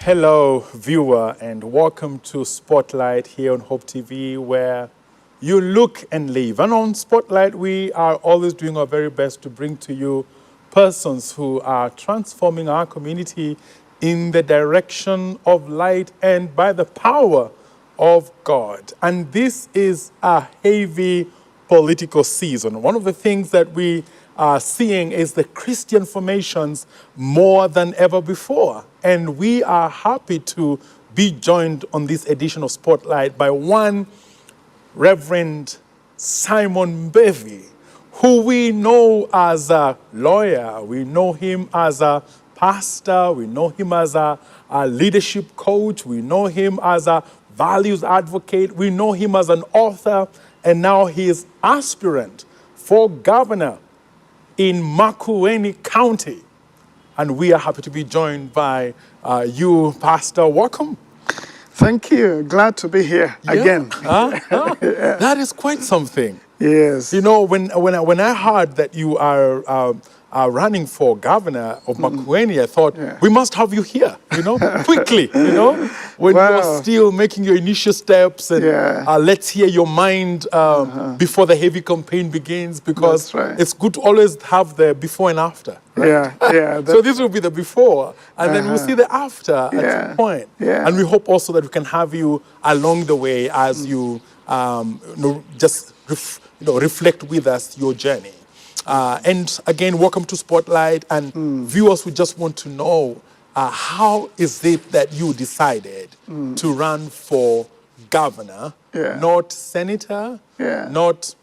Hello, viewer, and welcome to Spotlight here on Hope TV, where you look and live. And on Spotlight, we are always doing our very best to bring to you persons who are transforming our community in the direction of light and by the power of God. And this is a heavy political season. One of the things that we are seeing is the Christian formations more than ever before. And we are happy to be joined on this edition of Spotlight by one Reverend Simon MBEVI, who we know as a lawyer, we know him as a pastor, we know him as a leadership coach, we know him as a values advocate, we know him as an author, and now he is aspirant for governor in Makueni County. And we are happy to be joined by you, Pastor. Welcome. Thank you. Glad to be here again. Yeah. That is quite something. Yes. You know, when I heard that you are running for governor of Makueni, I thought, we must have you here, quickly, when you're still making your initial steps, and let's hear your mind before the heavy campaign begins, because it's good to always have the before and after. Right? So this will be the before, and then we'll see the after at some point. And we hope also that we can have you along the way as you just reflect with us your journey. And again, welcome to Spotlight. And viewers, we just want to know, how is it that you decided to run for governor, not senator, not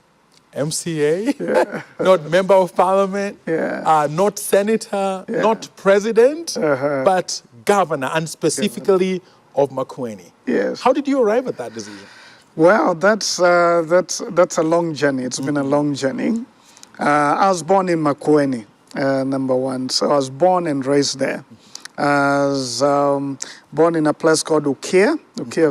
MCA, not member of parliament, not senator, not president, but governor, and specifically of Makueni? Yes. How did you arrive at that decision? Well, that's a long journey. It's been a long journey. I was born in Makueni, number one. So I was born and raised there. I was born in a place called Ukia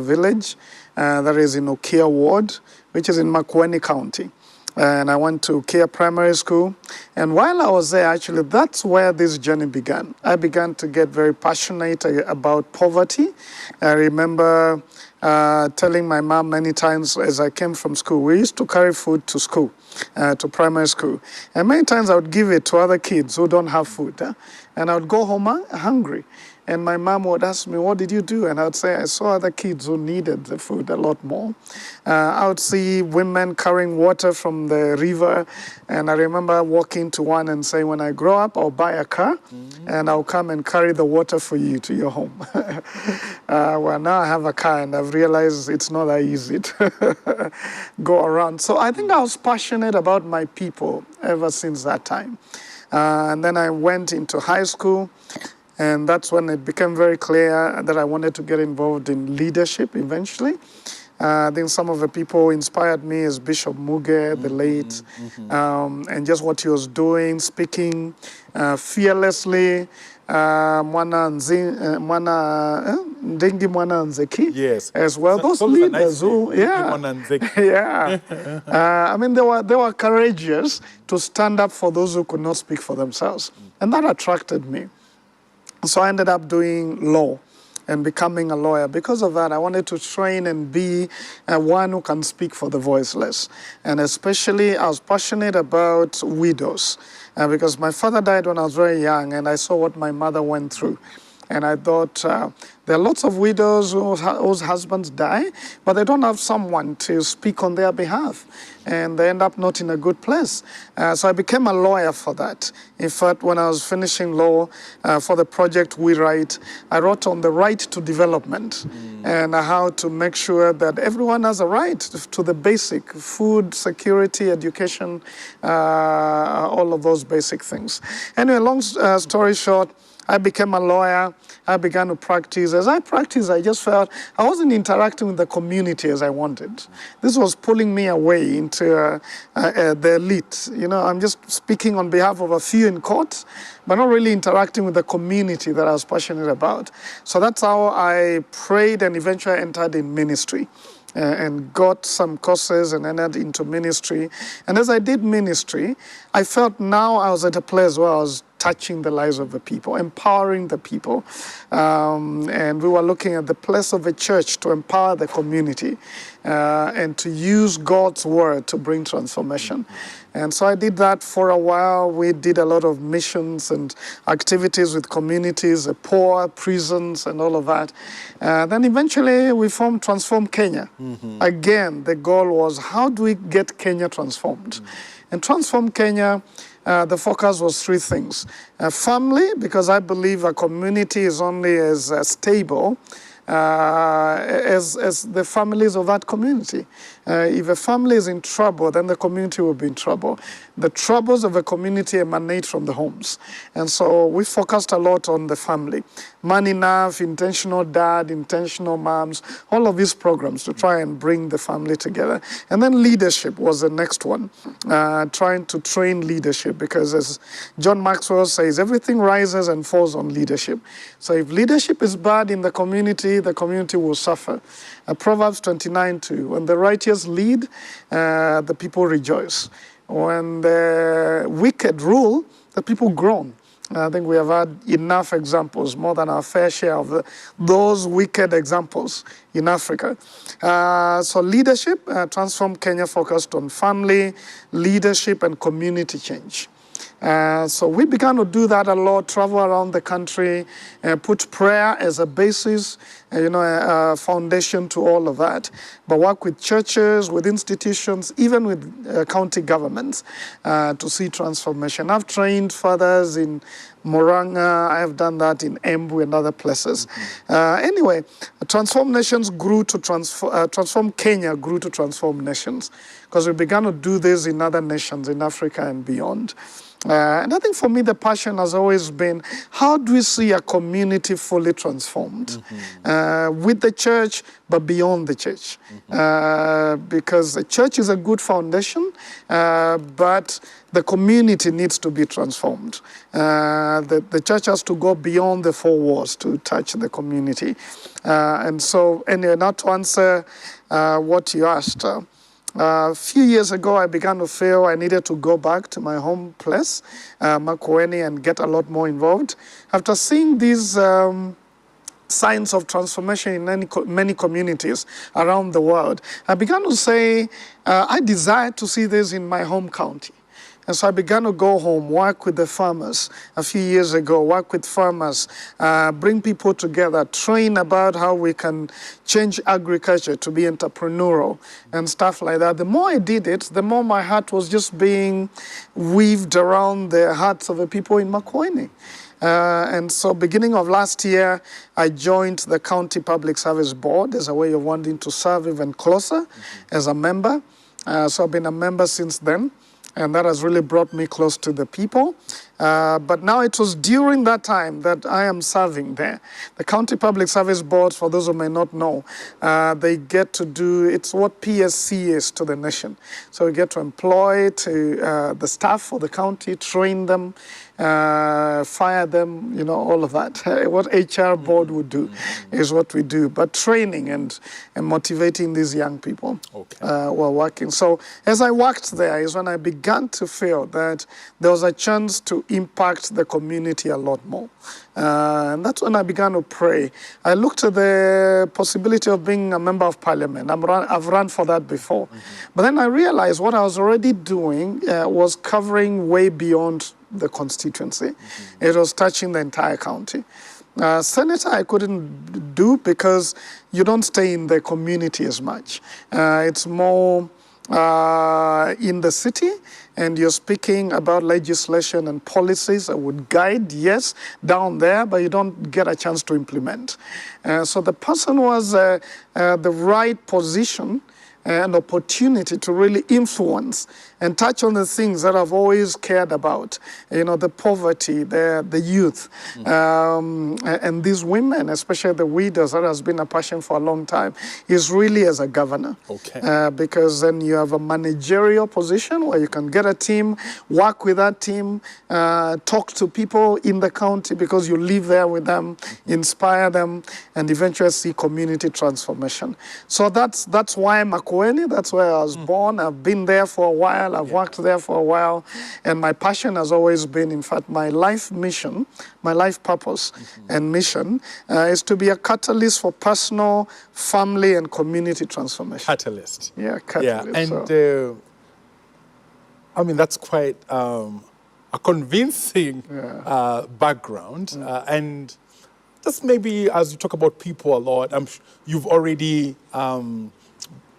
Village. That is in Ukia Ward, which is in Makueni County. And I went to Ukia Primary School. And while I was there, actually, that's where this journey began. I began to get very passionate about poverty. I remember telling my mom many times as I came from school, we used to carry food to school, to primary school. And many times I would give it to other kids who don't have food. And I would go home hungry. And my mom would ask me, what did you do? And I would say, I saw other kids who needed the food a lot more. I would see women carrying water from the river. And I remember walking to one and saying, when I grow up, I'll buy a car and I'll come and carry the water for you to your home. Well, now I have a car and I've realized it's not that easy to go around. So I think I was passionate about my people ever since that time. And then I went into high school. And that's when it became very clear that I wanted to get involved in leadership eventually. I think some of the people who inspired me is Bishop Muge, the late, and just what he was doing, speaking fearlessly. Ndingi Mwana Nzeki, yes, as well. Those leaders who, I mean, they were courageous to stand up for those who could not speak for themselves. And that attracted me. So I ended up doing law and becoming a lawyer. Because of that, I wanted to train and be one who can speak for the voiceless. And especially, I was passionate about widows because my father died when I was very young, and I saw what my mother went through. And I thought, there are lots of widows whose husbands die, but they don't have someone to speak on their behalf. And they end up not in a good place. So I became a lawyer for that. In fact, when I was finishing law for the project We Write, I wrote on the right to development and how to make sure that everyone has a right to the basic food, security, education, all of those basic things. Anyway, long story short, I became a lawyer. I began to practice. As I practiced, I just felt I wasn't interacting with the community as I wanted. This was pulling me away into the elite. I'm just speaking on behalf of a few in court, but not really interacting with the community that I was passionate about. So that's how I prayed and eventually entered in ministry. And got some courses and entered into ministry. And as I did ministry, I felt now I was at a place where I was touching the lives of the people, empowering the people. And we were looking at the place of a church to empower the community and to use God's word to bring transformation. And so I did that for a while. We did a lot of missions and activities with communities, the poor, prisons, and all of that. Then eventually we formed Transform Kenya. Again, the goal was, how do we get Kenya transformed? And Transform Kenya, the focus was three things. Family, because I believe a community is only as stable as the families of that community. If a family is in trouble, then the community will be in trouble. The troubles of a community emanate from the homes. And so we focused a lot on the family. Man Enough, Intentional Dad, Intentional Moms, all of these programs to try and bring the family together. And then leadership was the next one, trying to train leadership, because as John Maxwell says, everything rises and falls on leadership. So if leadership is bad in the community will suffer. Proverbs 29:2, when the righteous lead, the people rejoice. When the wicked rule, the people groan. I think we have had enough examples, more than our fair share of those wicked examples in Africa. So leadership, Transform Kenya focused on family, leadership, and community change. So we began to do that a lot, travel around the country, put prayer as a basis, a foundation to all of that, but work with churches, with institutions, even with county governments to see transformation. I've trained fathers in Moranga, I have done that in Embu and other places. Anyway, Transform Nations grew to Transform Kenya grew to Transform Nations, because we began to do this in other nations in Africa and beyond. And I think for me, the passion has always been, how do we see a community fully transformed with the church, but beyond the church? Because the church is a good foundation, but the community needs to be transformed. The church has to go beyond the four walls to touch the community. And so, anyway, not to answer what you asked, a few years ago, I began to feel I needed to go back to my home place, Makueni, and get a lot more involved. After seeing these signs of transformation in many communities around the world, I began to say, I desire to see this in my home county. And so I began to go home, work with the farmers a few years ago, work with farmers, bring people together, train about how we can change agriculture to be entrepreneurial and stuff like that. The more I did it, the more my heart was just being weaved around the hearts of the people in Makueni. And so beginning of last year, I joined the County Public Service Board as a way of wanting to serve even closer as a member. So I've been a member since then. And that has really brought me close to the people. But now it was during that time that I am serving there. The County Public Service Board, for those who may not know, they get to do, it's what PSC is to the nation. So we get to employ the staff for the county, train them, fire them, all of that. What HR board would do is what we do. But training and motivating these young people while working. So as I worked there is when I began to feel that there was a chance to impact the community a lot more. And that's when I began to pray. I looked at the possibility of being a member of parliament. I've run for that before. But then I realized what I was already doing was covering way beyond the constituency. It was touching the entire county. Senator, I couldn't do because you don't stay in the community as much. It's more in the city, and you're speaking about legislation and policies that would guide, yes, down there, but you don't get a chance to implement. So the person was the right position and opportunity to really influence and touch on the things that I've always cared about, the poverty, the youth, and these women, especially the widows, that has been a passion for a long time, is really as a governor. Because then you have a managerial position where you can get a team, work with that team, talk to people in the county because you live there with them, inspire them, and eventually see community transformation. So that's why Makueni. That's where I was born. I've been there for a while. I've worked there for a while. And my passion has always been, in fact, my life mission, my life purpose and mission is to be a catalyst for personal, family, and community transformation. Catalyst. Yeah, catalyst. Yeah, and I mean, that's quite a convincing background. And just maybe as you talk about people a lot, you've already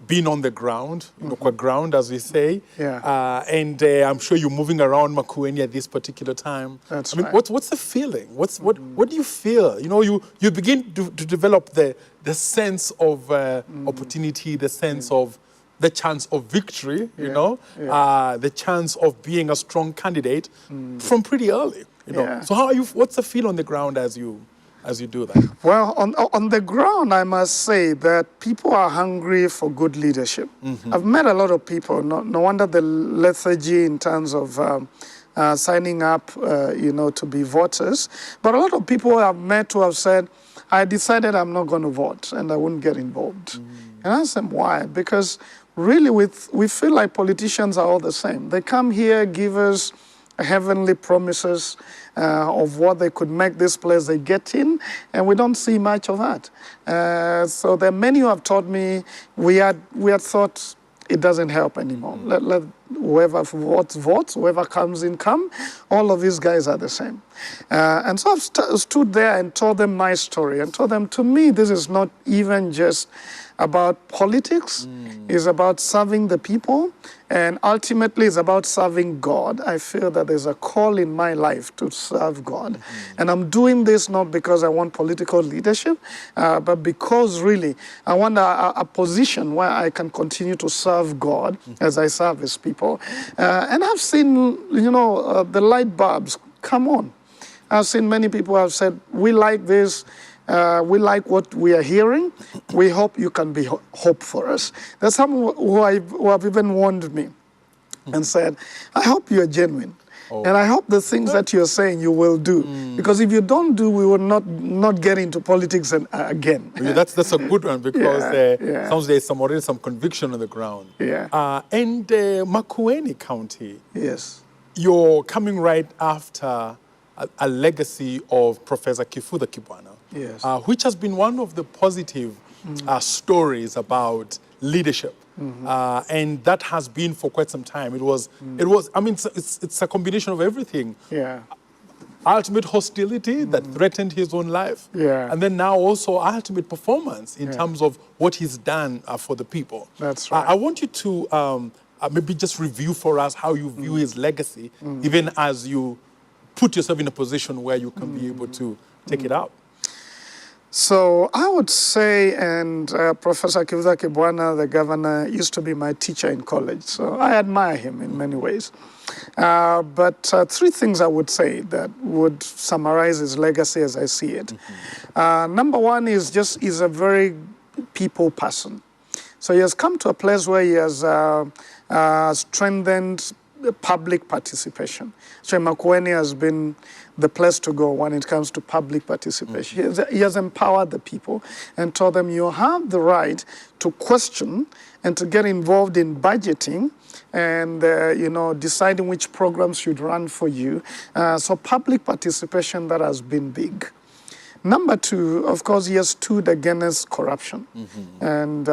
been on the ground, kwa ground, as we say. Yeah. And I'm sure you're moving around Makueni at this particular time. That's right. right. What's the feeling? What do you feel? You know, you begin to develop the sense of opportunity, the sense of the chance of victory, the chance of being a strong candidate from pretty early. You know. Yeah. So what's the feel on the ground as you do that? Well, on the ground, I must say that people are hungry for good leadership. I've met a lot of people. No wonder the lethargy in terms of signing up, to be voters. But a lot of people I've met who have said, I decided I'm not going to vote and I wouldn't get involved. And I ask them why. Because really, we feel like politicians are all the same. They come here, give us heavenly promises of what they could make this place they get in, and we don't see much of that. So there are many who have told me we had thought it doesn't help anymore. Let whoever votes, whoever comes in, come. All of these guys are the same. And so I've stood there and told them my story and told them, to me, this is not even just about politics. It's about serving the people, and ultimately it's about serving God. I feel that there's a call in my life to serve God. And I'm doing this not because I want political leadership, but because really I want a position where I can continue to serve God as I serve His people. And I've seen, the light bulbs come on. I've seen many people have said, we like this. We like what we are hearing. We hope you can be hope for us. There's some who have even warned me and said, I hope you are genuine. And I hope the things that you're saying you will do. Because if you don't do, we will not get into politics again. That's a good one, because there's already some conviction on the ground. Yeah. And Makueni County, yes, you're coming right after a legacy of Professor Kifutha Kibwana. Yes. Which has been one of the positive stories about leadership. And that has been for quite some time. It's a combination of everything. Yeah. Ultimate hostility that threatened his own life. Yeah. And then now also ultimate performance in terms of what he's done for the people. That's right. I want you to maybe just review for us how you view his legacy, even as you put yourself in a position where you can be able to take it out. So I would say, and Professor Kifutha Kibwana, the governor, used to be my teacher in college. So I admire him in many ways. But three things I would say that would summarize his legacy as I see it. Number one is he's a very people person. So he has come to a place where he has strengthened public participation. So Makueni has been the place to go when it comes to public participation. He has empowered the people and told them you have the right to question and to get involved in budgeting and deciding which programs should run for you. So public participation, that has been big. Number two, of course, he has stood against corruption. And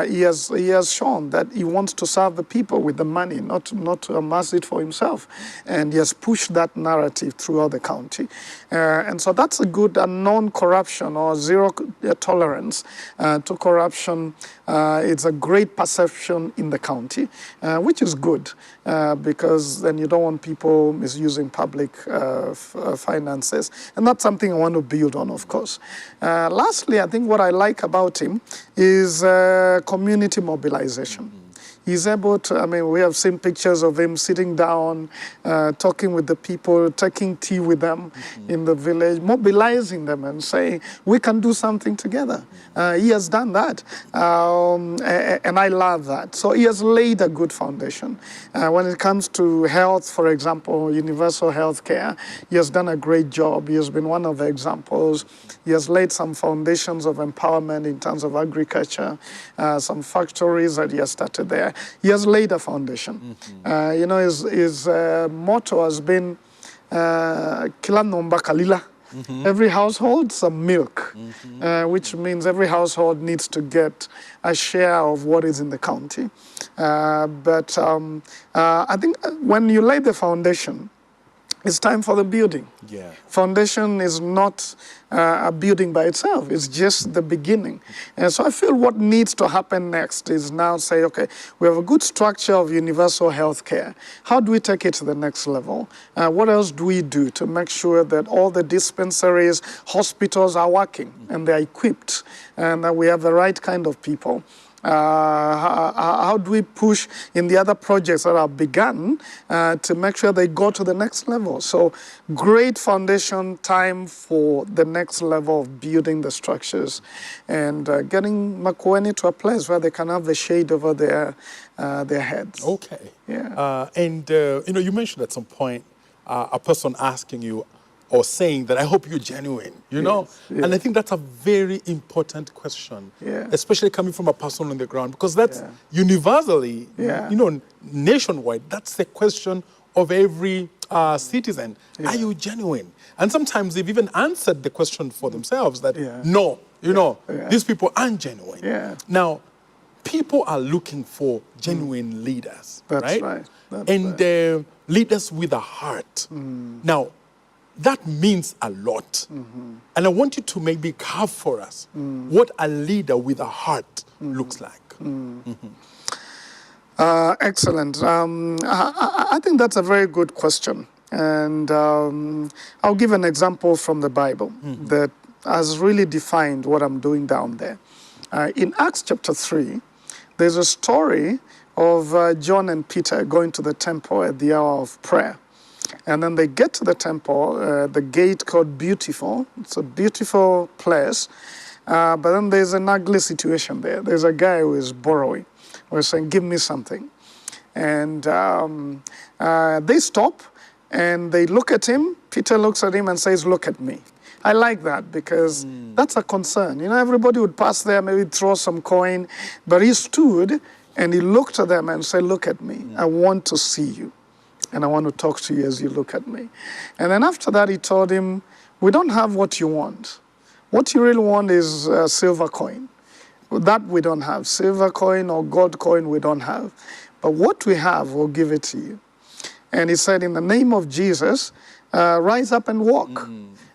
he has shown that he wants to serve the people with the money, not to amass it for himself. And he has pushed that narrative throughout the county. And so that's a good non-corruption or zero tolerance to corruption. It's a great perception in the county, which is good because then you don't want people misusing public finances. And that's something I want to build on, of course. Lastly, I think what I like about him is community mobilization. he's able to, I mean, we have seen pictures of him sitting down, talking with the people, taking tea with them in the village, mobilizing them and saying, we can do something together. He has done that. And I love that. So he has laid a good foundation. When it comes to health, for example, universal health care, he has done a great job. He has been one of the examples. He has laid some foundations of empowerment in terms of agriculture, some factories that he has started there. He has laid a foundation. You know, his motto has been, Kila nomba kalila. Every household, some milk, which means every household needs to get a share of what is in the county. But I think when you lay the foundation, it's time for the building. Yeah. Foundation is not a building by itself. It's just the beginning. And so I feel what needs to happen next is now say, okay, we have a good structure of universal health care. How do we take it to the next level? What else do we do to make sure that all the dispensaries, hospitals are working and they're equipped and that we have the right kind of people? How do we push in the other projects that are begun to make sure they go to the next level? So great foundation, time for the next level of building the structures and getting Makueni to a place where they can have the shade over their heads. Okay. Yeah. You know, you mentioned at some point a person asking you or saying that I hope you're genuine, you know? Yes. And I think that's a very important question, especially coming from a person on the ground, because that's universally, you know, nationwide, that's the question of every citizen. Are you genuine? And sometimes they've even answered the question for themselves that, no, you know, these people aren't genuine. Now, people are looking for genuine leaders, That's right? That's leaders with a heart. Now, that means a lot. And I want you to maybe carve for us what a leader with a heart looks like. Excellent. I think that's a very good question. And I'll give an example from the Bible that has really defined what I'm doing down there. In Acts chapter 3, there's a story of John and Peter going to the temple at the hour of prayer. And then they get to the temple, the gate called Beautiful. It's a beautiful place. But then there's an ugly situation there. There's a guy who is borrowing. We're saying, give me something. And they stop and they look at him. Peter looks at him and says, look at me. I like that because that's a concern. You know, everybody would pass there, maybe throw some coin. But he stood and he looked at them and said, look at me. I want to see you. And I want to talk to you as you look at me. And then after that, he told him, we don't have what you want. What you really want is a silver coin. That we don't have. Silver coin or gold coin we don't have. But what we have, we'll give it to you. And he said, in the name of Jesus, rise up and walk.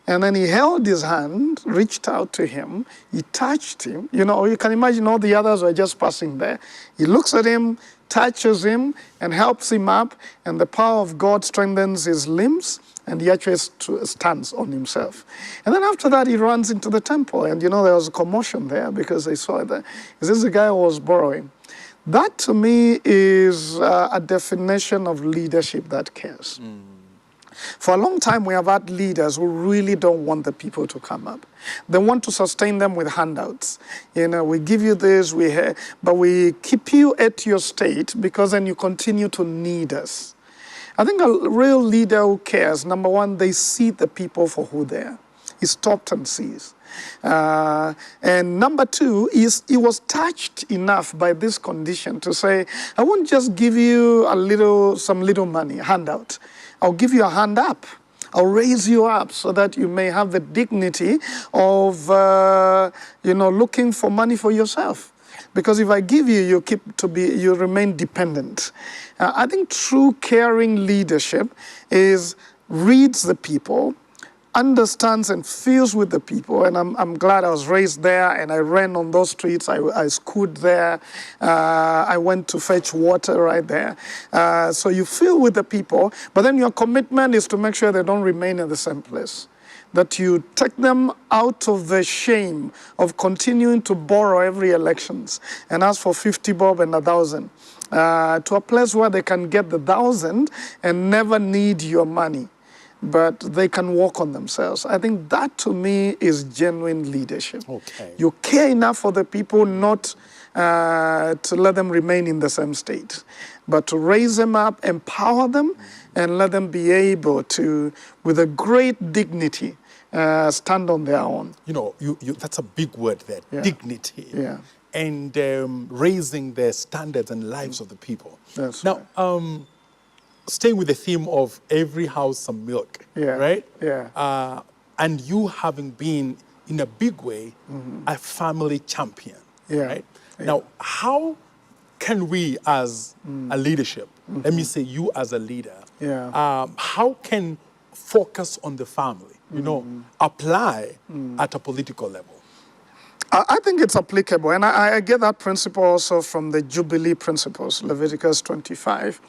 And then he held his hand, reached out to him. He touched him. You know, you can imagine all the others were just passing there. He looks at him, touches him, and helps him up. And the power of God strengthens his limbs. And he actually stands on himself. And then after that, he runs into the temple. And, you know, there was a commotion there because they saw that. This is the guy who was borrowing. That, to me, is a definition of leadership that cares. For a long time, we have had leaders who really don't want the people to come up. They want to sustain them with handouts. You know, we give you this, but we keep you at your state because then you continue to need us. I think a real leader who cares, number one, they see the people for who they are. He stopped and sees. And number two is he was touched enough by this condition to say, I won't just give you some little money, a handout. I'll give you a hand up. I'll raise you up so that you may have the dignity of, looking for money for yourself. Because if I give you, you remain dependent. I think true caring leadership reads the people, understands and feels with the people. And I'm glad I was raised there and I ran on those streets. I schooled there. I went to fetch water right there. So you feel with the people, but then your commitment is to make sure they don't remain in the same place. That you take them out of the shame of continuing to borrow every elections and ask for 50 bob and 1,000. to a place where they can get the 1,000 and never need your money, but they can work on themselves. I think that to me is genuine leadership. Okay. You care enough for the people not to let them remain in the same state, but to raise them up, empower them, and let them be able to, with a great dignity, stand on their own. You know, that's a big word there, dignity. Yeah. And raising the standards and lives of the people. That's now, staying with the theme of every house some milk, right? Yeah. And you having been, in a big way, a family champion, right? Yeah. Now, how can we as a leadership, let me say you as a leader, how can focus on the family, you know, apply at a political level? I think it's applicable, and I get that principle also from the Jubilee principles, Leviticus 25,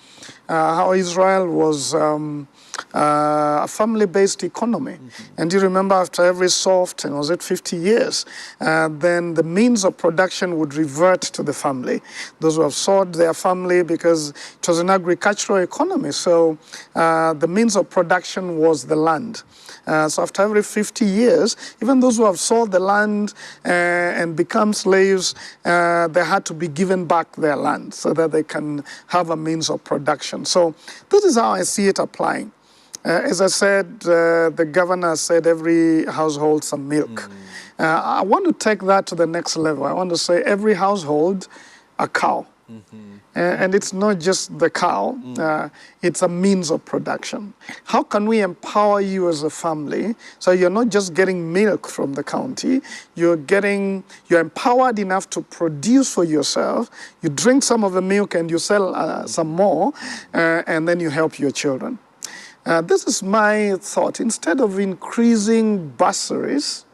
how Israel was a family-based economy. And you remember after every soft, and was it 50 years, then the means of production would revert to the family. Those who have sought their family, because it was an agricultural economy, so the means of production was the land. So after every 50 years, even those who have sold the land and become slaves, they had to be given back their land so that they can have a means of production. So this is how I see it applying. As I said, the governor said every household some milk. I want to take that to the next level. I want to say every household a cow. And it's not just the cow, it's a means of production. How can we empower you as a family so you're not just getting milk from the county, you're empowered enough to produce for yourself, you drink some of the milk and you sell some more, and then you help your children. This is my thought. Instead of increasing bursaries,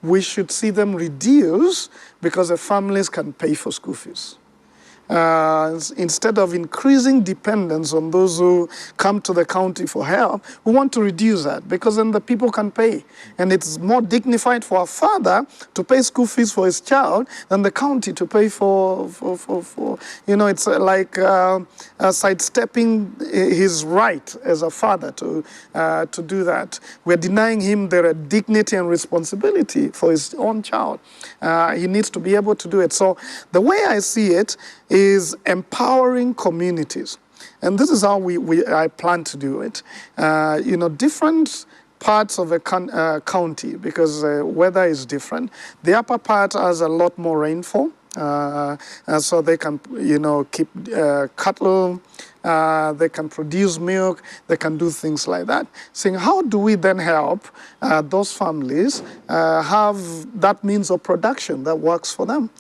we should see them reduce because the families can pay for school fees. Instead of increasing dependence on those who come to the county for help, we want to reduce that because then the people can pay. And it's more dignified for a father to pay school fees for his child than the county to pay for you know, it's like sidestepping his right as a father to do that. We're denying him the dignity and responsibility for his own child. He needs to be able to do it. So the way I see it is empowering communities. And this is how I plan to do it. You know, different parts of a county, because weather is different. The upper part has a lot more rainfall, so they can, you know, keep cattle, they can produce milk, they can do things like that. Saying, how do we then help those families have that means of production that works for them?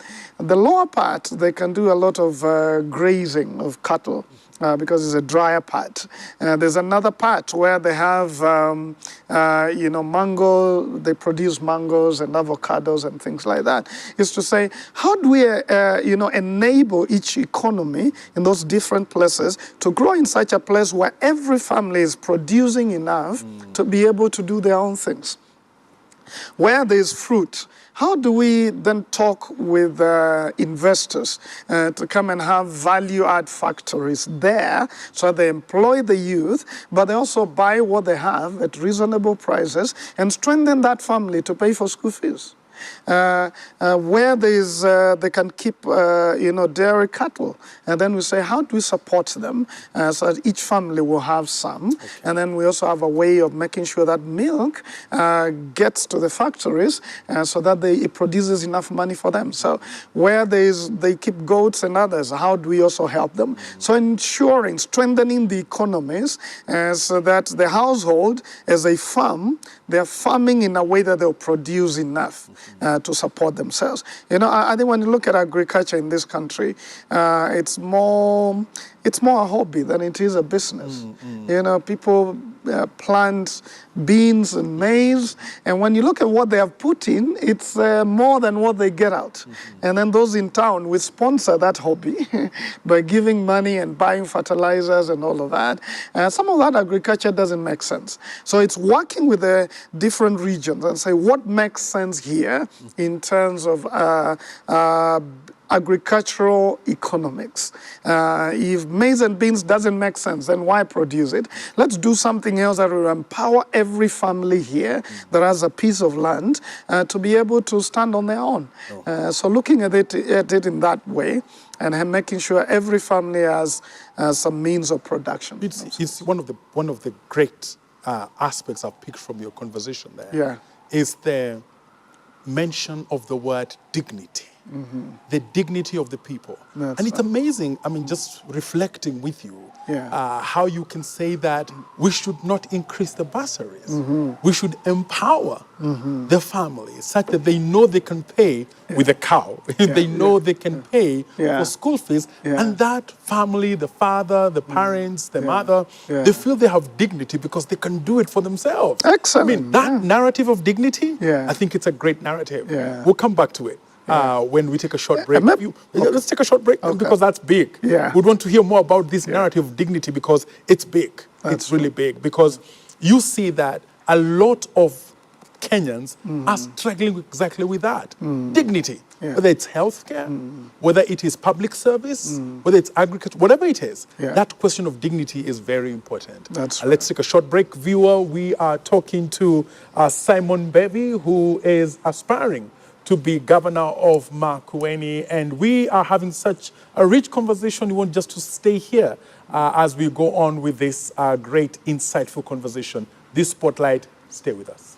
The lower part, they can do a lot of grazing of cattle, because it's a drier part. There's another part where they have, you know, mango, they produce mangoes and avocados and things like that. Is to say, how do we, you know, enable each economy in those different places to grow in such a place where every family is producing enough to be able to do their own things? Where there's fruit, how do we then talk with investors to come and have value-add factories there so they employ the youth, but they also buy what they have at reasonable prices and strengthen that family to pay for school fees? Where there's, they can keep, you know, dairy cattle. And then we say, how do we support them so that each family will have some? Okay. And then we also have a way of making sure that milk gets to the factories so that it produces enough money for them. So where they keep goats and others, how do we also help them? So ensuring, strengthening the economies so that the household, as a farm, they're farming in a way that they'll produce enough to support themselves. You know, I think when you look at agriculture in this country, it's more a hobby than it is a business. You know, people plant beans and maize, and when you look at what they have put in, it's more than what they get out. And then those in town, we sponsor that hobby by giving money and buying fertilizers and all of that. Some of that agriculture doesn't make sense. So it's working with the different regions and say what makes sense here in terms of agricultural economics. If maize and beans doesn't make sense, then why produce it? Let's do something else that will empower every family here that has a piece of land to be able to stand on their own. So looking at it in that way, and making sure every family has some means of production. It's one of the great aspects I've picked from your conversation there. Yeah. Is the mention of the word dignity. The dignity of the people. That's and it's amazing, I mean, just reflecting with you, how you can say that we should not increase the bursaries. We should empower the families such that they know they can pay with a cow. They know they can pay for school fees. And that family, the father, the parents, the mother, they feel they have dignity because they can do it for themselves. Excellent. I mean, that narrative of dignity, I think it's a great narrative. We'll come back to it. When we take a short break. Let's take a short break because that's big. We'd want to hear more about this narrative of dignity because it's big. It's really big because you see that a lot of Kenyans are struggling exactly with that. Dignity, whether it's healthcare, whether it is public service, whether it's agriculture, whatever it is, that question of dignity is very important. Let's take a short break, viewer. We are talking to Simon MBEVI, who is aspiring to be governor of Makueni, and we are having such a rich conversation. We want just to stay here as we go on with this great, insightful conversation. This Spotlight, stay with us.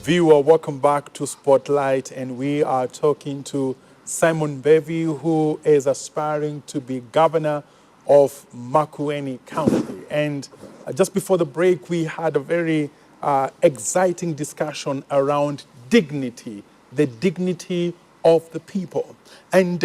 Viewer, welcome back to Spotlight, and we are talking to Simon MBEVI, who is aspiring to be governor of Makueni County. And just before the break, we had a very exciting discussion around dignity, the dignity of the people. And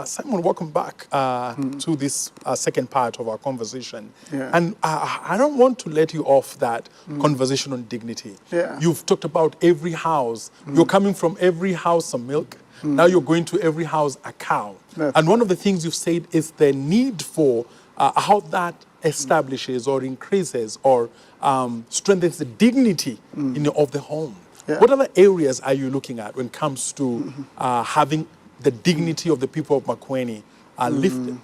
Simon, welcome back to this second part of our conversation. And I don't want to let you off that conversation on dignity. You've talked about every house. You're coming from every house some milk. Now you're going to every house a cow. And one of the things you've said is the need for how that establishes or increases or strengthens the dignity of the home. What other areas are you looking at when it comes to having the dignity of the people of Makueni lifted?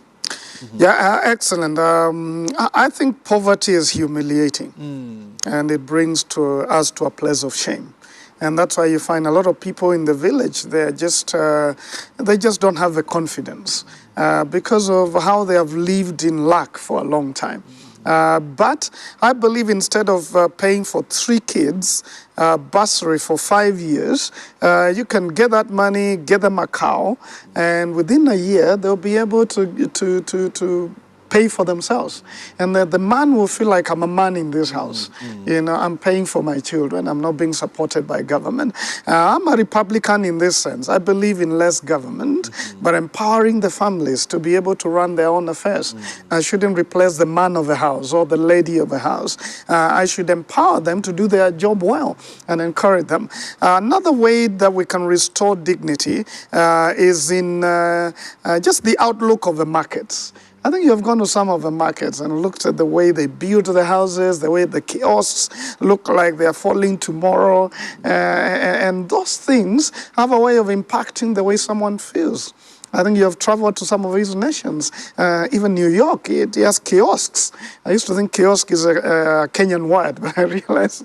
Excellent. I think poverty is humiliating, and it brings us to a place of shame. And that's why you find a lot of people in the village, they just don't have the confidence because of how they have lived in lack for a long time. But I believe instead of paying for 3 kids bursary for 5 years, you can get that money, get them a cow, and within a year they'll be able to pay for themselves. And the man will feel like, I'm a man in this house. You know, I'm paying for my children. I'm not being supported by government. I'm a Republican in this sense. I believe in less government, but empowering the families to be able to run their own affairs. I shouldn't replace the man of the house or the lady of the house. I should empower them to do their job well and encourage them. Another way that we can restore dignity is in just the outlook of the markets. I think you have gone to some of the markets and looked at the way they build the houses, the way the kiosks look like they're falling tomorrow. And those things have a way of impacting the way someone feels. I think you have traveled to some of these nations. Even New York, it has kiosks. I used to think kiosk is a Kenyan word, but I realized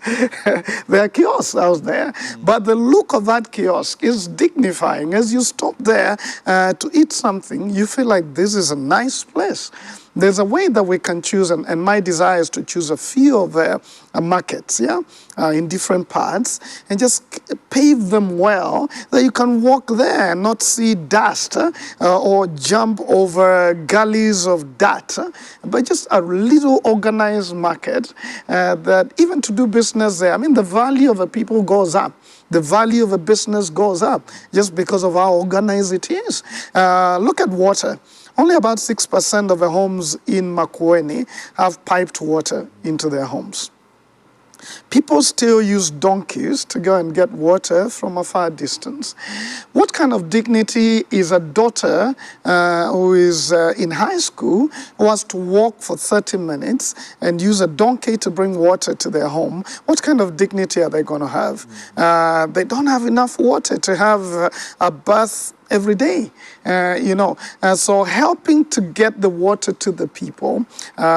there are kiosks out there. But the look of that kiosk is dignifying. As you stop there to eat something, you feel like this is a nice place. There's a way that we can choose, and my desire is to choose a few of the markets, in different parts, and just pave them well, that you can walk there and not see dust or jump over gullies of dirt, but just a little organized market that even to do business there, I mean, the value of the people goes up. The value of a business goes up just because of how organized it is. Look at water. Only about 6% of the homes in Makueni have piped water into their homes. People still use donkeys to go and get water from a far distance. What kind of dignity is a daughter who is in high school who has to walk for 30 minutes and use a donkey to bring water to their home? What kind of dignity are they going to have? They don't have enough water to have a bath every day, so helping to get the water to the people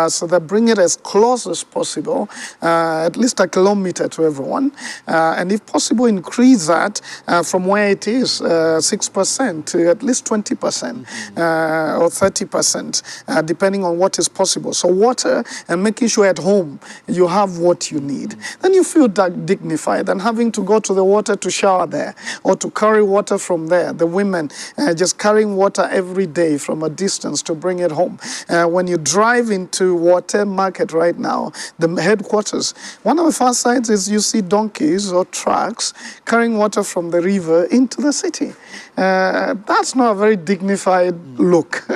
so that bring it as close as possible, at least a kilometer to everyone, and if possible increase that from where it is 6% to at least 20% or 30%, depending on what is possible. So water, and making sure at home you have what you need. Then you feel dignified, and having to go to the water to shower there or to carry water from there. The women just carrying water every day from a distance to bring it home. When you drive into Water Market right now, the headquarters, one of the first sights is you see donkeys or trucks carrying water from the river into the city. That's not a very dignified look.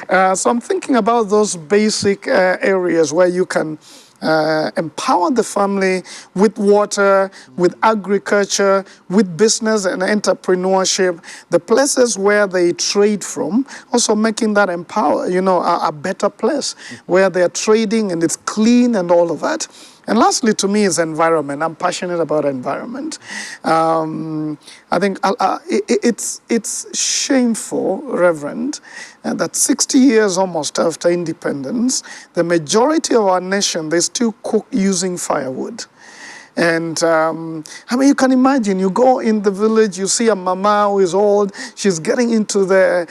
So I'm thinking about those basic areas where you can empower the family with water, with agriculture, with business and entrepreneurship, the places where they trade from, also making that a better place where they're trading and it's clean and all of that. And lastly, to me, is environment. I'm passionate about environment. I think it's shameful, Reverend, that 60 years almost after independence, the majority of our nation, they still cook using firewood. And you can imagine, you go in the village, you see a mama who is old, she's getting into the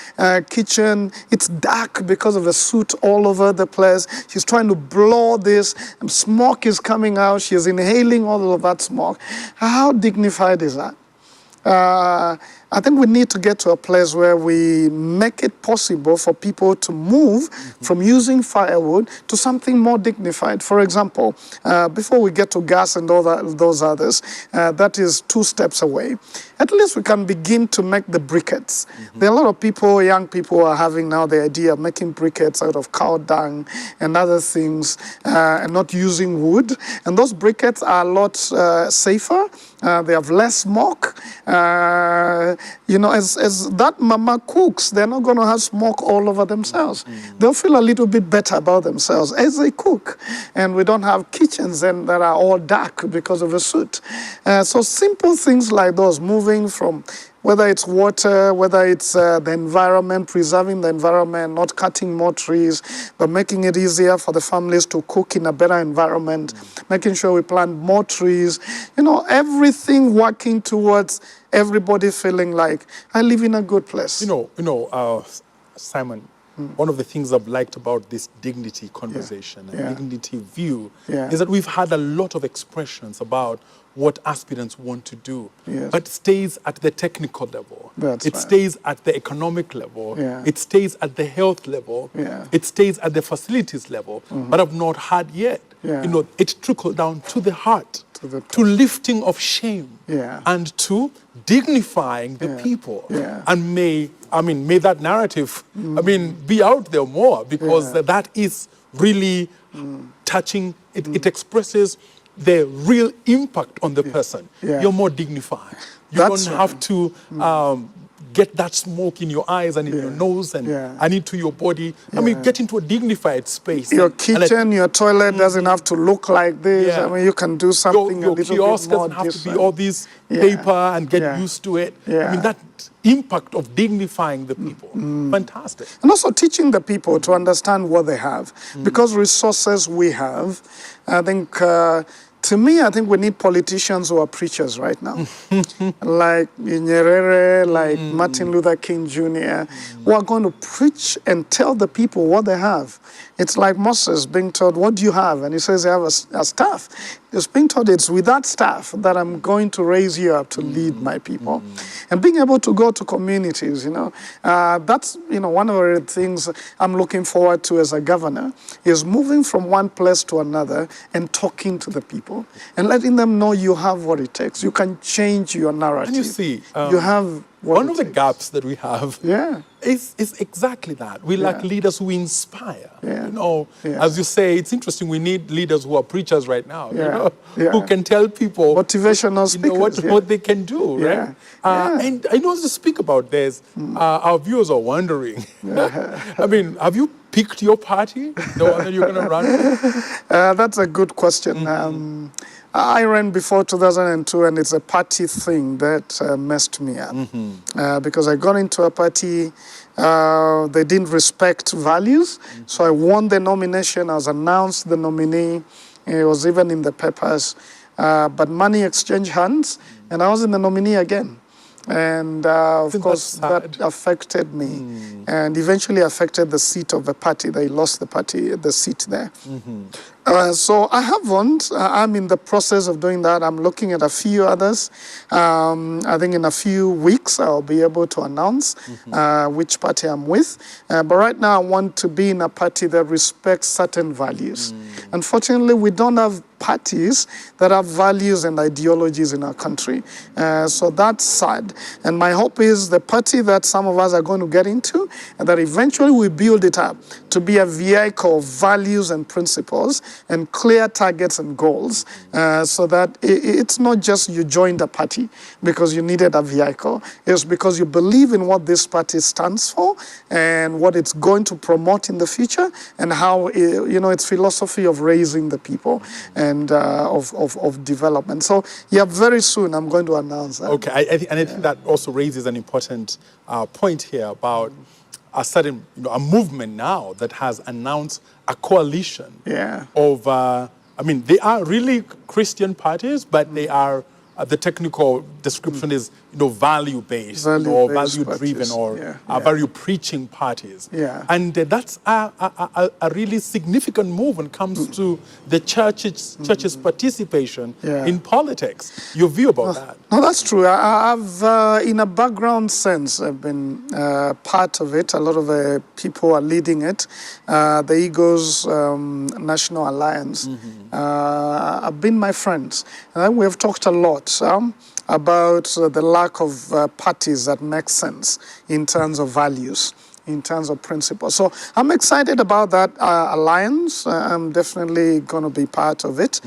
kitchen, it's dark because of the soot all over the place, she's trying to blow this, and smoke is coming out, she's inhaling all of that smoke. How dignified is that? I think we need to get to a place where we make it possible for people to move from using firewood to something more dignified. For example, before we get to gas and all those others, that is 2 steps away. At least we can begin to make the briquettes. There are a lot of people, young people are having now the idea of making briquettes out of cow dung and other things and not using wood. And those briquettes are a lot safer. They have less smoke. As that mama cooks, they're not going to have smoke all over themselves. They'll feel a little bit better about themselves as they cook. And we don't have kitchens that are all dark because of the soot. So simple things like those, moving from whether it's water, whether it's the environment, preserving the environment, not cutting more trees, but making it easier for the families to cook in a better environment, making sure we plant more trees, everything working towards everybody feeling like I live in a good place. Simon, one of the things I've liked about this dignity conversation and dignity view is that we've had a lot of expressions about what aspirants want to do, but it stays at the technical level. It stays at the economic level. It stays at the health level. It stays at the facilities level. But I've not had yet. It trickled down to the heart, to lifting of shame, and to dignifying the people. And may that narrative, be out there more, because that is really touching. It expresses the real impact on the person. You're more dignified. You don't have to get that smoke in your eyes and in your nose and into your body. Get into a dignified space. Your kitchen, your toilet doesn't have to look like this. You can do something a little bit more kiosk doesn't have to be all this paper and get used to it. That impact of dignifying the people. Fantastic. And also teaching the people to understand what they have. Because resources we have, I think... to me, I think we need politicians who are preachers right now. Like Nyerere, like Martin Luther King Jr., who are going to preach and tell the people what they have. It's like Moses being told, what do you have? And he says, I have a staff. He's being told, it's with that staff that I'm going to raise you up to lead my people. And being able to go to communities, that's, one of the things I'm looking forward to as a governor, is moving from one place to another and talking to the people and letting them know you have what it takes. You can change your narrative. And you see, you have one of the gaps that we have Yeah. is exactly that. We lack Yeah. leaders who inspire. Yeah. You know, Yeah. as you say, it's interesting. We need leaders who are preachers right now. You Yeah. know, Yeah. who can tell people Motivational you know, speakers. what they can do, Yeah. right? Yeah. And I know as you speak about this, our viewers are wondering. I mean, have you picked your party, the one that you're going to run with? That's a good question. I ran before 2002, and it's a party thing that messed me up. Because I got into a party, they didn't respect values. So I won the nomination. I was announced the nominee. It was even in the papers. But money exchanged hands, and I was in the nominee again. And of course, that affected me, and eventually affected the seat of the party. They lost the seat there. So I haven't. I'm in the process of doing that. I'm looking at a few others. I think in a few weeks I'll be able to announce which party I'm with. But right now I want to be in a party that respects certain values. Unfortunately, we don't have parties that have values and ideologies in our country. So that's sad. And my hope is the party that some of us are going to get into, and that eventually we build it up to be a vehicle of values and principles and clear targets and goals, so that it's not just you joined a party because you needed a vehicle. It's because you believe in what this party stands for and what it's going to promote in the future, and how its philosophy of raising the people and of development. So yeah, very soon I'm going to announce that. Okay, I think that also raises an important point here about a certain, a movement now that has announced a coalition of, they are really Christian parties, but they are, the technical description is, value-based, or value-driven, or value-preaching parties. And that's a really significant move when it comes to the church's participation in politics. Your view about that? No, that's true. I've, in a background sense, I've been part of it. A lot of people are leading it. The Eagles National Alliance have been my friends. We have talked a lot about the lack of parties that make sense in terms of values, in terms of principles. So I'm excited about that alliance. I'm definitely going to be part of it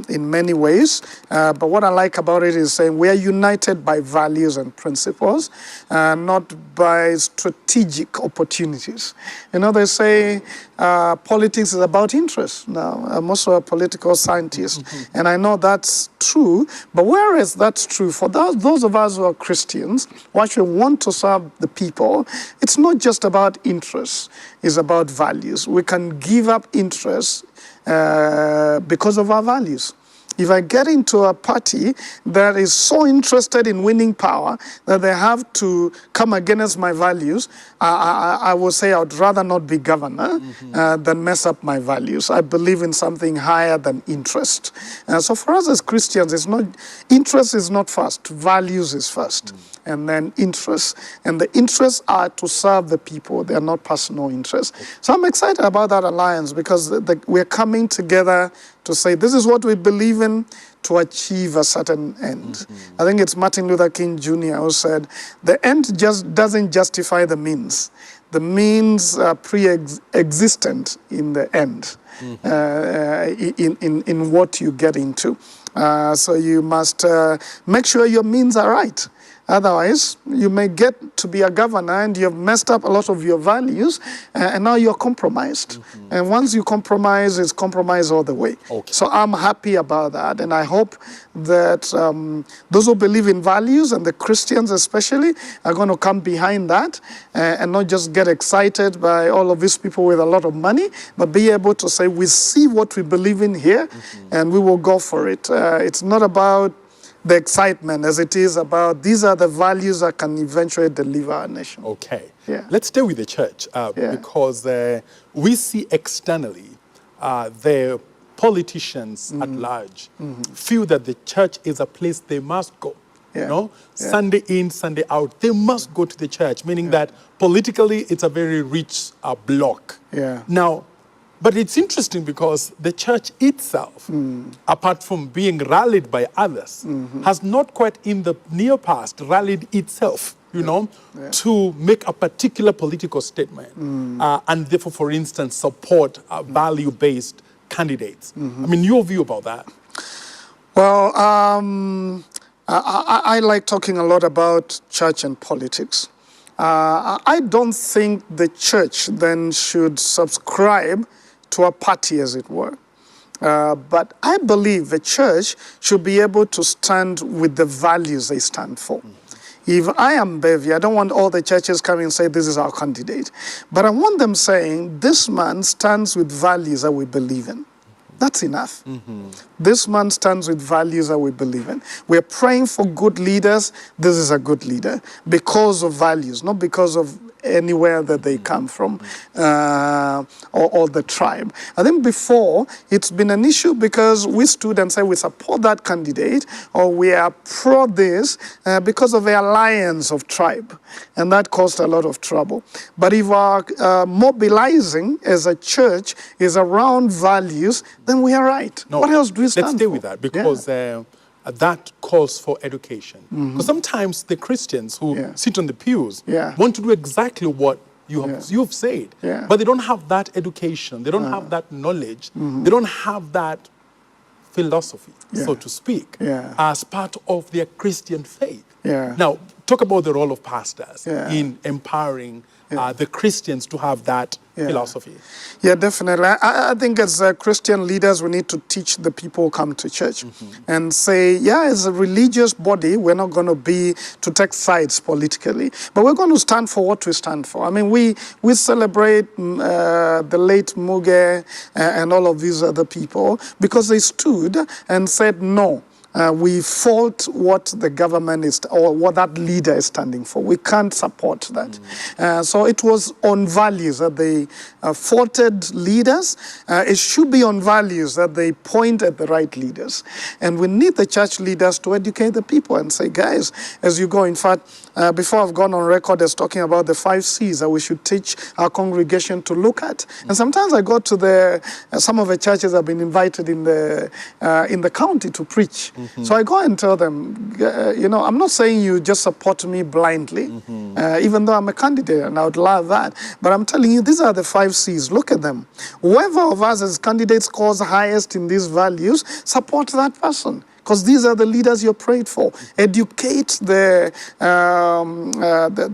in many ways. But what I like about it is saying we are united by values and principles, not by strategic opportunities. They say politics is about interest. Now, I'm also a political scientist, and I know that's true. But whereas that's true, for those of us who are Christians, who actually want to serve the people, it's not just about interests, it's about values. We can give up interests because of our values. If I get into a party that is so interested in winning power that they have to come against my values, I will say I would rather not be governor than mess up my values. I believe in something higher than interest. So for us as Christians, interest is not first, values is first. And then interests. And the interests are to serve the people. They are not personal interests. So I'm excited about that alliance because we're coming together to say this is what we believe in to achieve a certain end. I think it's Martin Luther King Jr. who said, the end just doesn't justify the means. The means are pre-existent in the end, in what you get into. So you must make sure your means are right. Otherwise, you may get to be a governor and you have messed up a lot of your values, and now you're compromised. And once you compromise, it's compromise all the way. So I'm happy about that, and I hope that those who believe in values, and the Christians especially, are going to come behind that and not just get excited by all of these people with a lot of money, but be able to say, we see what we believe in here, and we will go for it. It's not about the excitement as it is about these are the values that can eventually deliver our nation. Okay. Let's stay with the church because we see externally the politicians at large feel that the church is a place they must go. Sunday in, Sunday out, they must go to the church, meaning that politically it's a very rich block. Now, But it's interesting because the church itself, apart from being rallied by others, has not quite in the near past rallied itself, to make a particular political statement. And therefore, for instance, support value-based candidates. I mean, your view about that? Well, I like talking a lot about church and politics. I don't think the church then should subscribe to a party, as it were. But I believe the church should be able to stand with the values they stand for. If I am MBEVI, I don't want all the churches coming and say, this is our candidate. But I want them saying, this man stands with values that we believe in. That's enough. This man stands with values that we believe in. We're praying for good leaders. This is a good leader because of values, not because of anywhere that they come from or the tribe. I think before, it's been an issue because we stood and said we support that candidate or we are pro this because of the alliance of tribe. And that caused a lot of trouble. But if our mobilizing as a church is around values, then we are right. No, what else do we stand for? Let's stay with that because that calls for education. Because sometimes the Christians who sit on the pews want to do exactly what you've said, but they don't have that education, they don't have that knowledge, they don't have that philosophy, so to speak, as part of their Christian faith. Now, talk about the role of pastors in empowering the Christians to have that philosophy. Yeah, definitely. I think as Christian leaders, we need to teach the people who come to church and say, as a religious body, we're not going to be to take sides politically, but we're going to stand for what we stand for. I mean, we celebrate the late Muge and all of these other people because they stood and said no. We fault what the government is, or what that leader is standing for. We can't support that. So it was on values that they faulted leaders. It should be on values that they point at the right leaders. And we need the church leaders to educate the people and say, guys, as you go, in fact, before I've gone on record as talking about the 5 C's that we should teach our congregation to look at. And sometimes I go to some of the churches I've been invited in the county to preach. So I go and tell them, I'm not saying you just support me blindly, even though I'm a candidate and I would love that. But I'm telling you, these are the 5 C's. Look at them. Whoever of us as candidates scores highest in these values, support that person. Because these are the leaders you're prayed for. Educate the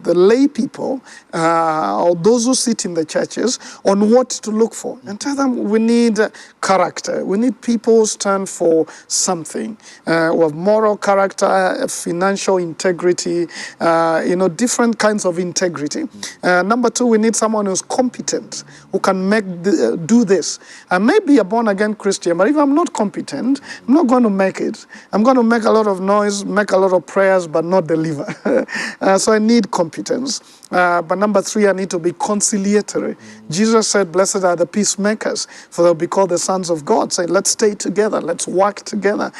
lay people or those who sit in the churches on what to look for. And tell them we need character. We need people who stand for something. We have moral character, financial integrity, different kinds of integrity. Number 2, we need someone who's competent, who can do this. I may be a born-again Christian, but if I'm not competent, I'm not going to make it. I'm going to make a lot of noise, make a lot of prayers, but not deliver. So I need competence. But number 3, I need to be conciliatory. Jesus said, blessed are the peacemakers, for they'll be called the sons of God. Say, let's stay together, let's work together.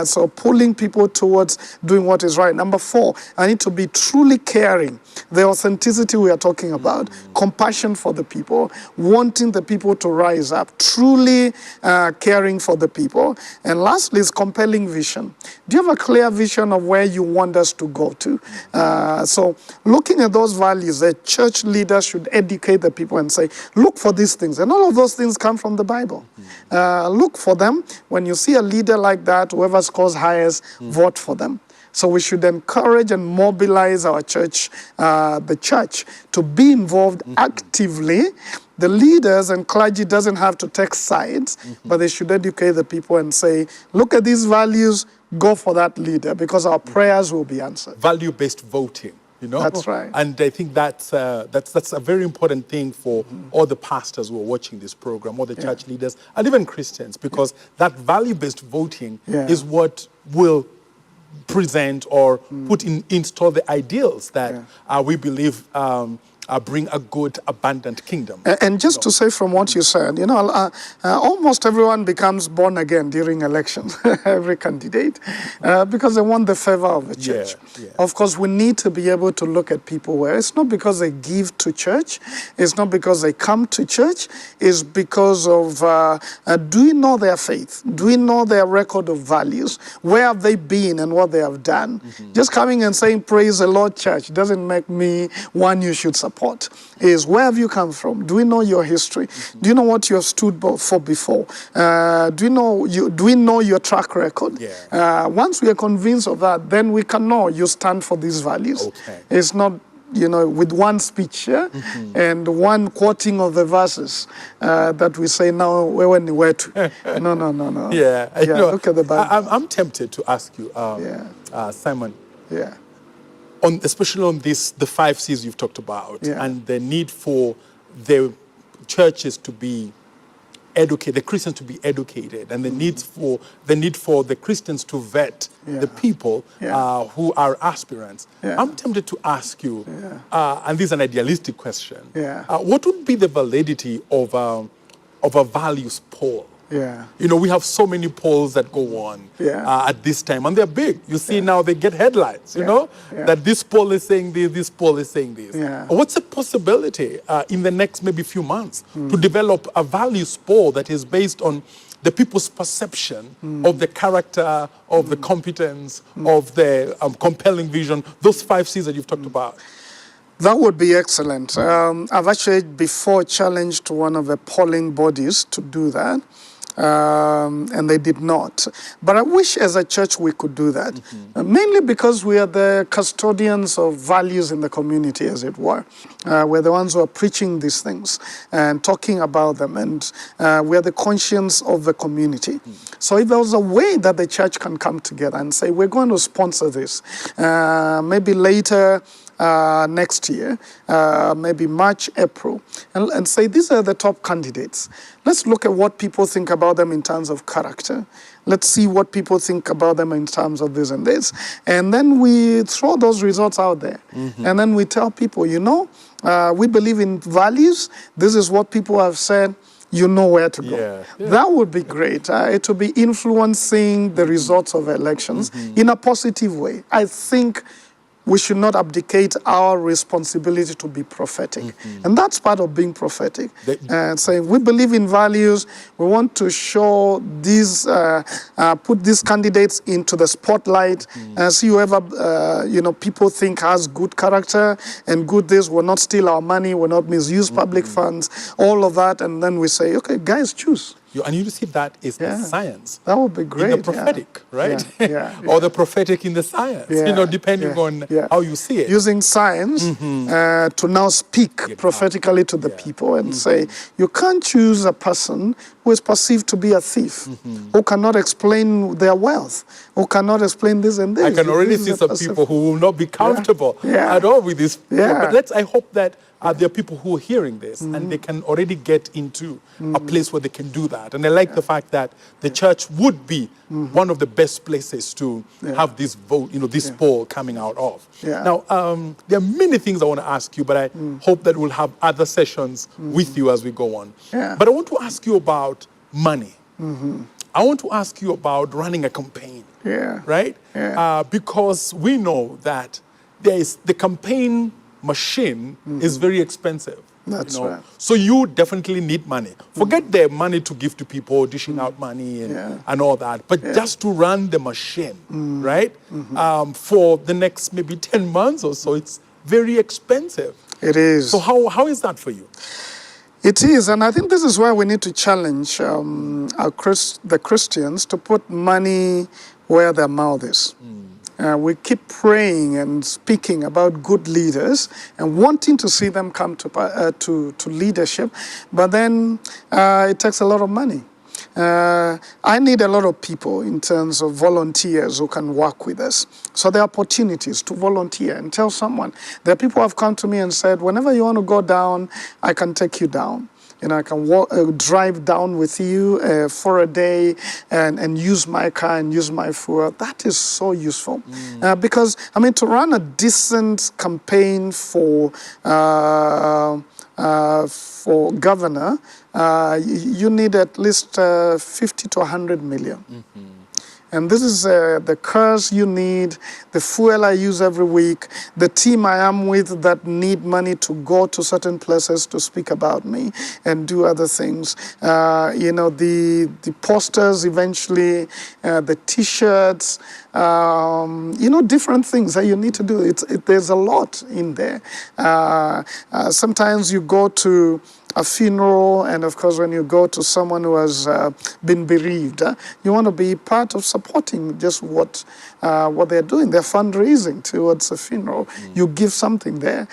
So pulling people towards doing what is right. Number 4, I need to be truly caring. The authenticity we are talking about, compassion for the people, wanting the people to rise up, truly caring for the people. And lastly is compelling vision. Do you have a clear vision of where you want us to go to? So looking at those values, the church leaders should educate the people and say, look for these things. And all of those things come from the Bible. Look for them. When you see a leader like that, whoever scores highest, vote for them. So we should encourage and mobilize our church, the church, to be involved actively. The leaders and clergy doesn't have to take sides, but they should educate the people and say, look at these values, go for that leader, because our prayers will be answered. Value-based voting. That's right. And I think that's a very important thing for all the pastors who are watching this program, all the church leaders, and even Christians, because that value-based voting is what will present or install the ideals that we believe bring a good, abundant kingdom. And just to say from what you said, almost everyone becomes born again during elections, every candidate, because they want the favor of the church. Yeah. Of course, we need to be able to look at people where it's not because they give to church, it's not because they come to church, it's because of, do we know their faith? Do we know their record of values? Where have they been and what they have done? Just coming and saying, praise the Lord, church, doesn't make me one you should support. Is where have you come from? Do we know your history? Do you know what you have stood for before? Do we know your track record? Yeah. Once we are convinced of that, then we can know you stand for these values. Okay. It's not, with one speech and one quoting of the verses that we say now, where to? No. Yeah. Look at the Bible. I'm tempted to ask you, Simon. Yeah. Especially on the 5 C's you've talked about, Yeah. and the need for the churches to be educated, the Christians to be educated, and the need for the Christians to vet the people who are aspirants. Yeah. I'm tempted to ask you, and this is an idealistic question. What would be the validity of a values poll? Yeah. We have so many polls that go on at this time, and they're big. You see now they get headlines, that this poll is saying this poll is saying this. Yeah. What's the possibility in the next maybe few months to develop a values poll that is based on the people's perception of the character, of the competence, of the compelling vision, those 5 C's that you've talked about? That would be excellent. I've actually before challenged one of the polling bodies to do that. And they did not. But I wish as a church we could do that, mainly because we are the custodians of values in the community, as it were. We're the ones who are preaching these things and talking about them, and we are the conscience of the community. So if there was a way that the church can come together and say, we're going to sponsor this, maybe later, next year, maybe March, April, and say these are the top candidates. Let's look at what people think about them in terms of character. Let's see what people think about them in terms of this and this. And then we throw those results out there. And then we tell people, we believe in values. This is what people have said. You know where to go. Yeah. That would be great. It would be influencing the results of elections in a positive way. I think we should not abdicate our responsibility to be prophetic. And that's part of being prophetic. And saying, we believe in values, we want to show these, put these candidates into the spotlight, and see whoever, people think has good character and good this, will not steal our money, will not misuse public funds, all of that. And then we say, okay, guys, choose. And you see that is the science. That would be great. In the prophetic, right? Or the prophetic in the science, depending on how you see it. Using science to now speak prophetically to the people and say, you can't choose a person who is perceived to be a thief, who cannot explain their wealth, who cannot explain this and this. I can already see some people who will not be comfortable at all with this. But I hope that there are people who are hearing this and they can already get into a place where they can do that. And I like the fact that the church would be one of the best places to have this vote, this poll coming out of. Now, there are many things I want to ask you, but I hope that we'll have other sessions with you as we go on. But I want to ask you about money. I want to ask you about running a campaign, right? Because we know that the campaign machine is very expensive. That's right. So you definitely need money. Forget the money to give to people, dishing out money and all that, but just to run the machine, right? For the next maybe 10 months or so, it's very expensive. It is. So how is that for you? It is, and I think this is where we need to challenge the Christians to put money where their mouth is. We keep praying and speaking about good leaders and wanting to see them come to leadership, but then it takes a lot of money. I need a lot of people in terms of volunteers who can work with us. So there are opportunities to volunteer and tell someone. There are people who have come to me and said, whenever you want to go down, I can take you down. I can drive down with you for a day and use my car and use my fuel. That is so useful. Because, I mean, to run a decent campaign for governor, you need at least 50 to 100 million. And this is the cars you need, the fuel I use every week, the team I am with that need money to go to certain places to speak about me and do other things. The posters eventually, the T-shirts, different things that you need to do. There's a lot in there. Sometimes you go to a funeral, and of course, when you go to someone who has been bereaved, you want to be part of supporting just what they're doing. They're fundraising towards a funeral. You give something there,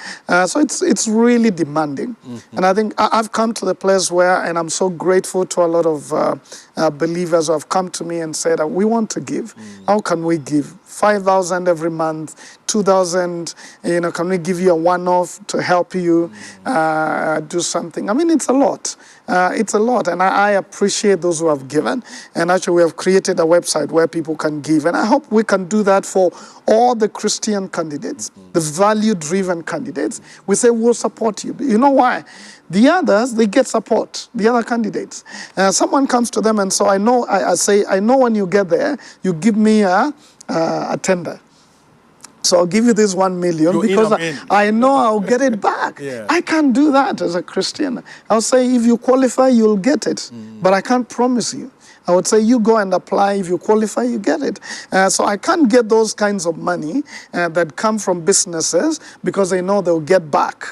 so it's really demanding. And I think I've come to the place where, and I'm so grateful to a lot of believers who have come to me and said, we want to give. How can we give? 5,000 every month, 2,000, can we give you a one-off to help you do something? I mean, it's a lot. It's a lot, and I appreciate those who have given. And actually, we have created a website where people can give. And I hope we can do that for all the Christian candidates, the value-driven candidates. We say, we'll support you. You know why? The others, they get support, the other candidates. Someone comes to them, and so I say, I know when you get there, you give me a tender. So I'll give you this 1 million because I know I'll get it back. I can't do that as a Christian. I'll say, if you qualify, you'll get it. But I can't promise you. I would say, you go and apply. If you qualify, you get it. So I can't get those kinds of money that come from businesses because they know they'll get back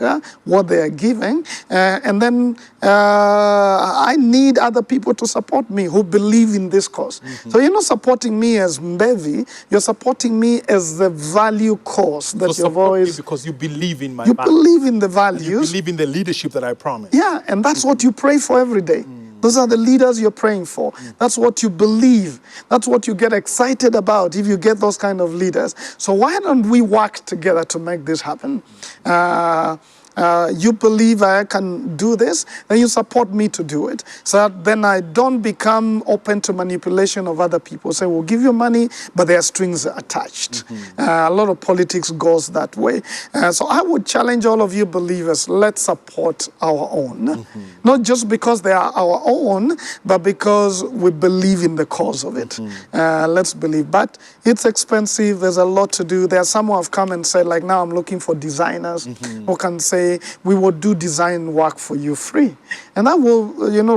what they are giving. And then I need other people to support me who believe in this cause. So you're not supporting me as MBEVI. You're supporting me as the value cause that you've always... Because you believe in my values. You believe in the values. And you believe in the leadership that I promised. Yeah, and that's what you pray for every day. Those are the leaders you're praying for. That's what you believe. That's what you get excited about if you get those kind of leaders. So why don't we work together to make this happen? You believe I can do this, then you support me to do it. So that then I don't become open to manipulation of other people. Say, we'll give you money, but there are strings attached. A lot of politics goes that way. So I would challenge all of you believers, let's support our own. Not just because they are our own, but because we believe in the cause of it. Let's believe. But it's expensive. There's a lot to do. There are some who have come and said, like, now I'm looking for designers who can say, we will do design work for you free. And that will,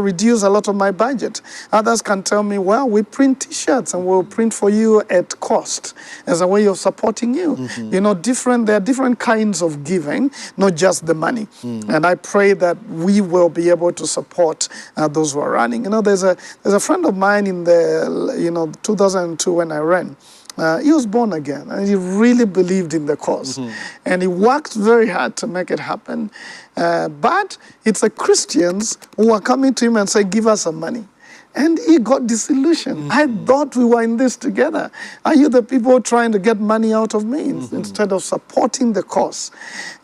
reduce a lot of my budget. Others can tell me, well, we print T-shirts and we'll print for you at cost as a way of supporting you. There are different kinds of giving, not just the money. And I pray that we will be able to support those who are running. There's a friend of mine in the 2002 when I ran. He was born again, and he really believed in the cause. And he worked very hard to make it happen. But it's the Christians who are coming to him and say, give us some money. And he got disillusioned. I thought we were in this together. Are you the people trying to get money out of me instead of supporting the cause?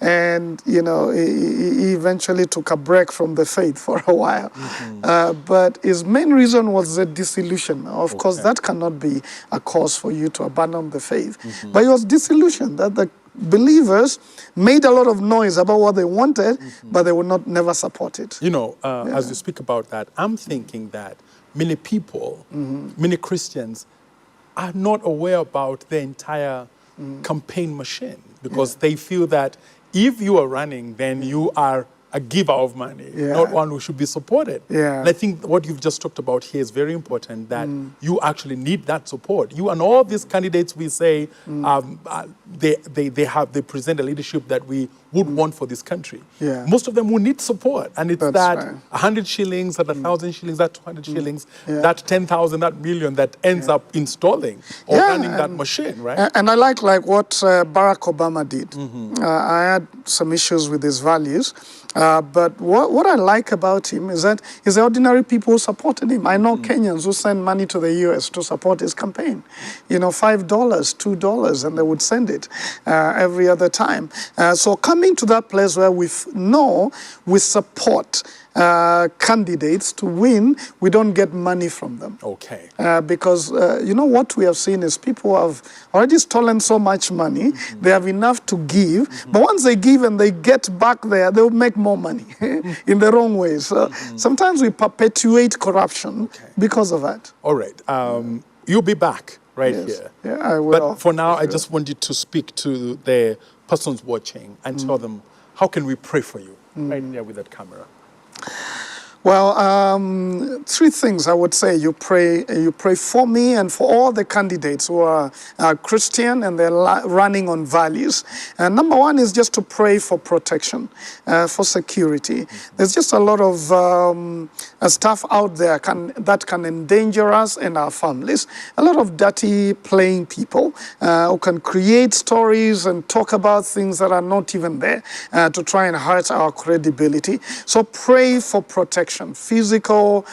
And, he eventually took a break from the faith for a while. But his main reason was the disillusion. Of course, that cannot be a cause for you to abandon the faith. But he was disillusioned that the believers made a lot of noise about what they wanted, but they would never support it. As you speak about that, I'm thinking that many people, many Christians, are not aware about the entire campaign machine because they feel that if you are running, then you are a giver of money, not one who should be supported. And I think what you've just talked about here is very important, that you actually need that support. You and all these candidates, we say, they present a leadership that we would want for this country. Most of them will need support. And it's 100 shillings, that 1,000 shillings, that 200 shillings, that 10,000, that million that ends up installing or running that machine, right? And I like what Barack Obama did. I had some issues with his values. But what I like about him is that he's the ordinary people who supported him. I know Kenyans who send money to the US to support his campaign. $5, $2, and they would send it every other time. So coming coming to that place where we know we support candidates to win, we don't get money from them. Okay. Because, what we have seen is people have already stolen so much money, they have enough to give, but once they give and they get back there, they'll make more money in the wrong way. So sometimes we perpetuate corruption because of that. All right. You'll be back here. Yeah, I will. But for now, I just want you to speak to the persons watching and tell them, how can we pray for you right there with that camera? Well, three things I would say. You pray for me and for all the candidates who are Christian and they're running on values. Number one is just to pray for protection, for security. There's just a lot of stuff out there that can endanger us and our families. A lot of dirty playing people who can create stories and talk about things that are not even there to try and hurt our credibility. So pray for protection. Physical,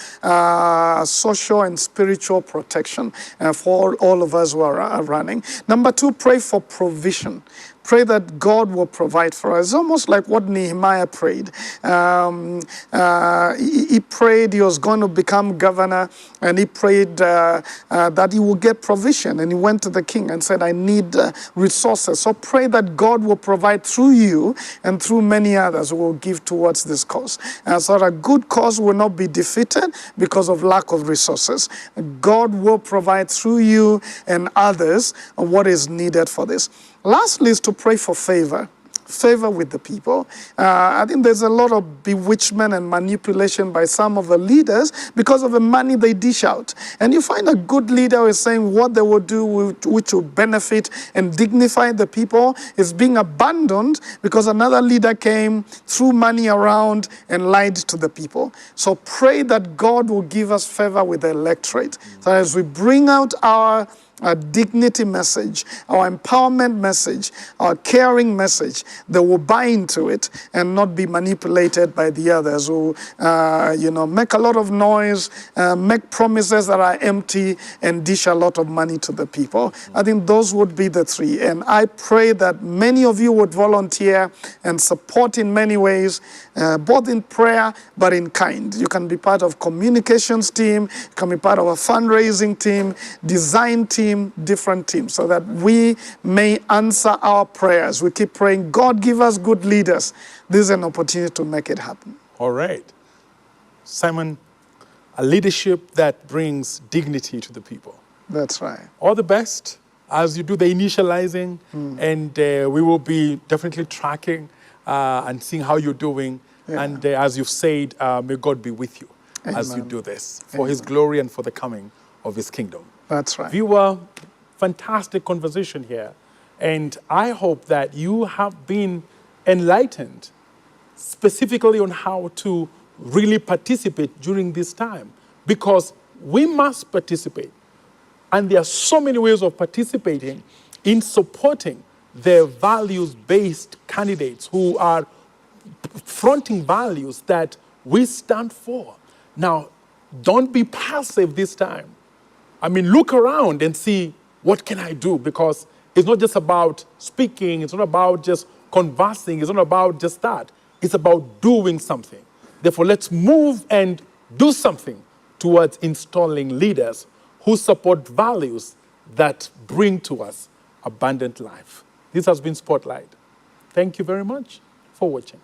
social, and spiritual protection for all of us who are running. Number two, pray for provision. Pray that God will provide for us. It's almost like what Nehemiah prayed. He prayed he was going to become governor, and he prayed that he will get provision. And he went to the king and said, I need resources. So pray that God will provide through you and through many others who will give towards this cause. So that a good cause will not be defeated because of lack of resources. God will provide through you and others what is needed for this. Lastly is to pray for favor with the people. I think there's a lot of bewitchment and manipulation by some of the leaders because of the money they dish out. And you find a good leader who is saying what they will do which will benefit and dignify the people is being abandoned because another leader came, threw money around and lied to the people. So pray that God will give us favor with the electorate. So as we bring out our dignity message, our empowerment message, our caring message, they will buy into it and not be manipulated by the others who, make a lot of noise, make promises that are empty, and dish a lot of money to the people. I think those would be the three. And I pray that many of you would volunteer and support in many ways, both in prayer but in kind. You can be part of communications team, you can be part of a fundraising team, design team, different teams, so that we may answer our prayers. We keep praying, God, give us good leaders. This is an opportunity to make it happen. All right. Simon, a leadership that brings dignity to the people. That's right. All the best as you do the initializing, and we will be definitely tracking and seeing how you're doing. Yeah. And as you've said, may God be with you as you do this for His glory and for the coming of His kingdom. That's right. Viewer, fantastic conversation here. And I hope that you have been enlightened specifically on how to really participate during this time. Because we must participate. And there are so many ways of participating in supporting the values-based candidates who are fronting values that we stand for. Now, don't be passive this time. I mean, look around and see, what can I do? Because it's not just about speaking, it's not about just conversing, it's not about just that. It's about doing something. Therefore, let's move and do something towards installing leaders who support values that bring to us abundant life. This has been Spotlight. Thank you very much for watching.